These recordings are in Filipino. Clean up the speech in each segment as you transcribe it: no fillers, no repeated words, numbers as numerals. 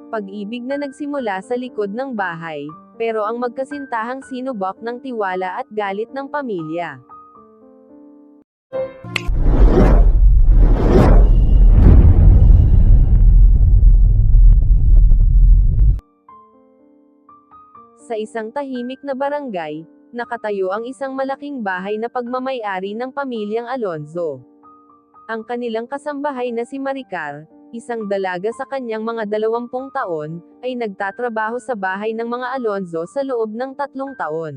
Pag-ibig na nagsimula sa likod ng bahay, pero ang magkasintahang sinubok ng tiwala at galit ng pamilya. Sa isang tahimik na barangay, nakatayo ang isang malaking bahay na pagmamay-ari ng pamilyang Alonzo. Ang kanilang kasambahay na si Maricar, isang dalaga sa kanyang mga 20 taon, ay nagtatrabaho sa bahay ng mga Alonzo sa loob ng 3 taon.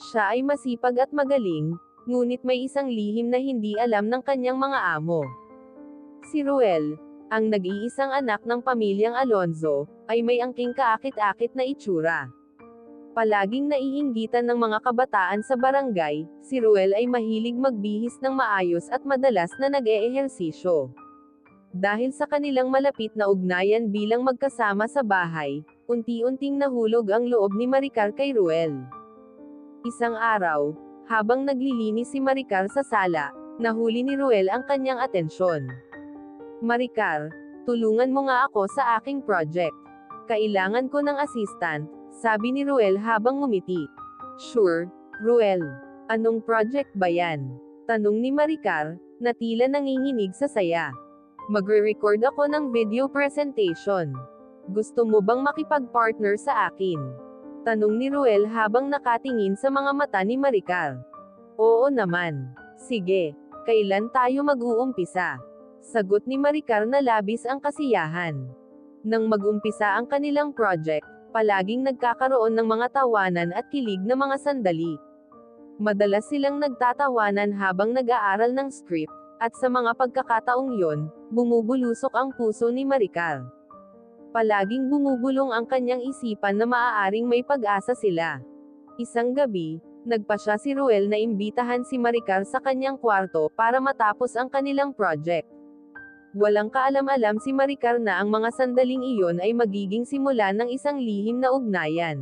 Siya ay masipag at magaling, ngunit may isang lihim na hindi alam ng kanyang mga amo. Si Ruel, ang nag-iisang anak ng pamilyang Alonzo, ay may angking kaakit-akit na itsura. Palaging naiinggitan ng mga kabataan sa barangay, si Ruel ay mahilig magbihis ng maayos at madalas na nag-eehersisyo. Dahil sa kanilang malapit na ugnayan bilang magkasama sa bahay, unti-unting nahulog ang loob ni Maricar kay Ruel. Isang araw, habang naglilinis si Maricar sa sala, nahuli ni Ruel ang kanyang atensyon. "Maricar, tulungan mo nga ako sa aking project. Kailangan ko ng assistant," sabi ni Ruel habang ngumiti. "Sure, Ruel. Anong project ba yan?" tanong ni Maricar, na tila nanginginig sa saya. "Magre-record ako ng video presentation. Gusto mo bang makipag-partner sa akin?" tanong ni Ruel habang nakatingin sa mga mata ni Maricar. "Oo naman. Sige, kailan tayo mag-uumpisa?" sagot ni Maricar na labis ang kasiyahan. Nang mag-umpisa ang kanilang project, palaging nagkakaroon ng mga tawanan at kilig na mga sandali. Madalas silang nagtatawanan habang nag-aaral ng script, at sa mga pagkakataong yon, bumubulusok ang puso ni Maricar. Palaging bumubulong ang kanyang isipan na maaaring may pag-asa sila. Isang gabi, nagpasya si Ruel na imbitahan si Maricar sa kanyang kwarto para matapos ang kanilang project. Walang kaalam-alam si Maricar na ang mga sandaling iyon ay magiging simula ng isang lihim na ugnayan.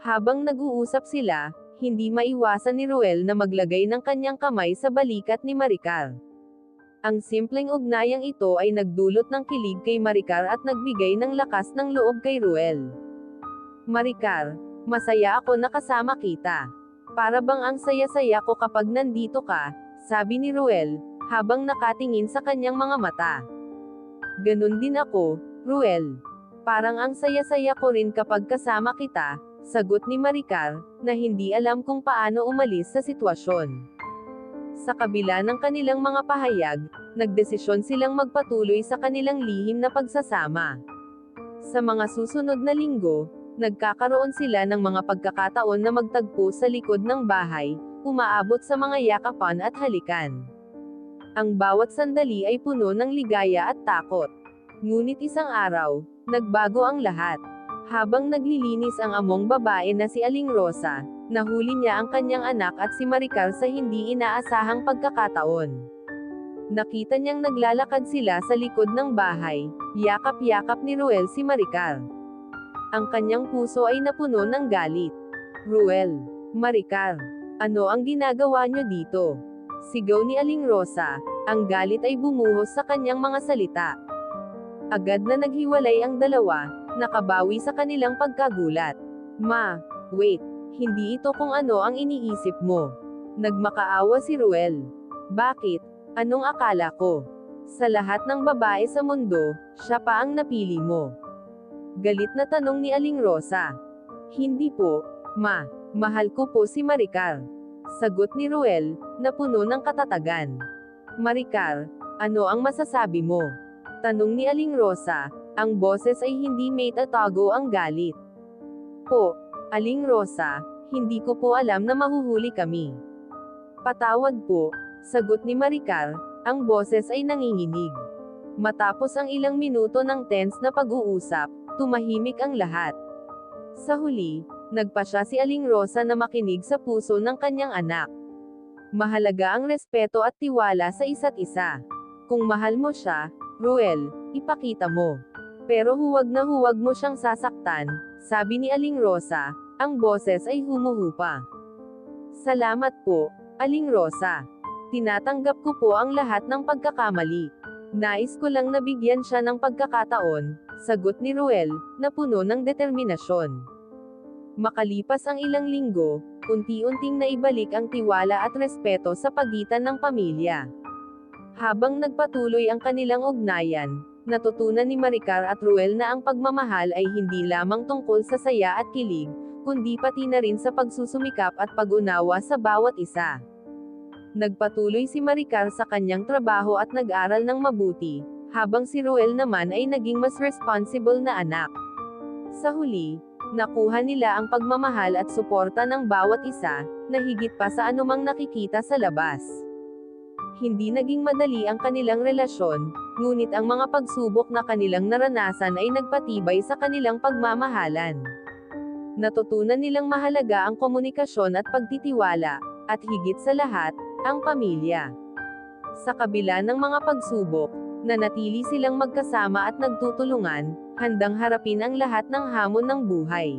Habang nag-uusap sila, hindi maiwasan ni Ruel na maglagay ng kanyang kamay sa balikat ni Maricar. Ang simpleng ugnayang ito ay nagdulot ng kilig kay Maricar at nagbigay ng lakas ng loob kay Ruel. "Maricar, masaya ako na kasama kita. Para bang ang saya-saya ko kapag nandito ka," sabi ni Ruel, habang nakatingin sa kanyang mga mata. "Ganun din ako, Ruel. Parang ang saya-saya ko rin kapag kasama kita," sagot ni Maricar, na hindi alam kung paano umalis sa sitwasyon. Sa kabila ng kanilang mga pahayag, nagdesisyon silang magpatuloy sa kanilang lihim na pagsasama. Sa mga susunod na linggo, nagkakaroon sila ng mga pagkakataon na magtagpo sa likod ng bahay, umaabot sa mga yakapan at halikan. Ang bawat sandali ay puno ng ligaya at takot. Ngunit isang araw, nagbago ang lahat. Habang naglilinis ang among babae na si Aling Rosa, nahuli niya ang kanyang anak at si Maricar sa hindi inaasahang pagkakataon. Nakita niyang naglalakad sila sa likod ng bahay, yakap-yakap ni Ruel si Maricar. Ang kanyang puso ay napuno ng galit. "Ruel, Maricar, ano ang ginagawa niyo dito?" sigaw ni Aling Rosa, ang galit ay bumuhos sa kanyang mga salita. Agad na naghiwalay ang dalawa, nakabawi sa kanilang pagkagulat. "Ma, wait, hindi ito kung ano ang iniisip mo." Nagmakaawa si Ruel. "Bakit? Anong akala ko? Sa lahat ng babae sa mundo, siya pa ang napili mo?" Galit na tanong ni Aling Rosa. "Hindi po, ma. Mahal ko po si Maricar," sagot ni Ruel, na puno ng katatagan. "Maricar, ano ang masasabi mo?" tanong ni Aling Rosa, ang boses ay hindi maitatago ang galit. "Po, Aling Rosa, hindi ko po alam na mahuhuli kami." "Patawad po," sagot ni Maricar, ang boses ay nanginginig. Matapos ang ilang minuto ng tense na pag-uusap, tumahimik ang lahat. Sa huli, nagpasya si Aling Rosa na makinig sa puso ng kanyang anak. Mahalaga ang respeto at tiwala sa isa't isa. Kung mahal mo siya, Ruel, ipakita mo. Pero huwag na huwag mo siyang sasaktan, sabi ni Aling Rosa, ang boses ay humuhupa. "Salamat po, Aling Rosa. Tinatanggap ko po ang lahat ng pagkakamali. Nais ko lang nabigyan siya ng pagkakataon, sagot ni Ruel, na puno ng determinasyon. Makalipas ang ilang linggo, unti-unting naibalik ang tiwala at respeto sa pagitan ng pamilya. Habang nagpatuloy ang kanilang ugnayan, natutunan ni Maricar at Ruel na ang pagmamahal ay hindi lamang tungkol sa saya at kilig, kundi pati na rin sa pagsusumikap at pag-unawa sa bawat isa. Nagpatuloy si Maricar sa kanyang trabaho at nag-aral ng mabuti, habang si Ruel naman ay naging mas responsible na anak. Sa huli, nakuha nila ang pagmamahal at suporta ng bawat isa, na higit pa sa anumang nakikita sa labas. Hindi naging madali ang kanilang relasyon, ngunit ang mga pagsubok na kanilang naranasan ay nagpatibay sa kanilang pagmamahalan. Natutunan nilang mahalaga ang komunikasyon at pagtitiwala, at higit sa lahat, ang pamilya. Sa kabila ng mga pagsubok, nanatili silang magkasama at nagtutulungan, handang harapin ang lahat ng hamon ng buhay.